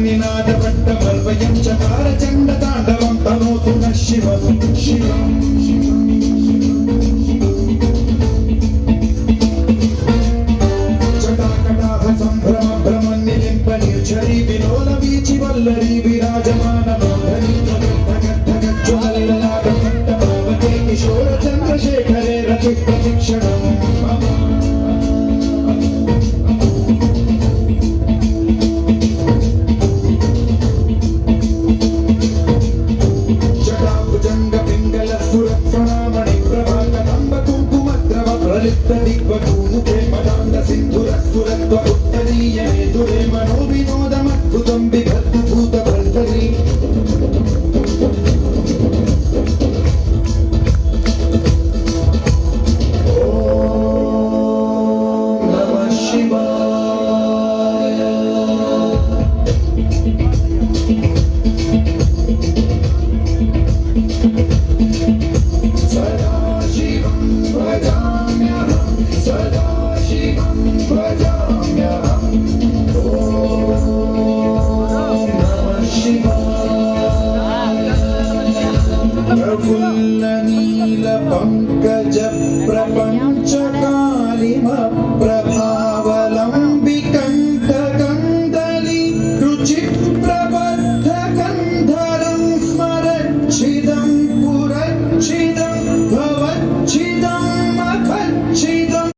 निनादपट्टमल्वयं चकार चण्डताण्डवं तनोतु नः शिवं शिवं जटाकटाह सम्भ्रम भ्रमन्निलिम्प निर्झरी विलोल वीचि वल्लरी विराजमानमोहनी ज्वलल्ललाटपट्टभावते किशोर चन्द्रशेखरे रति प्रतिक्षणम् दिग्वधूमुखे पदाङ्ग सिन्धुरस्फुरत्व उत्तरीयने दुरे मनो विनोदमद्भुतं बिभर्तु भूतभर्तरी ॐ नमः शिवाय सदा शिवं भजाम्यहं सदा शिवं भजामि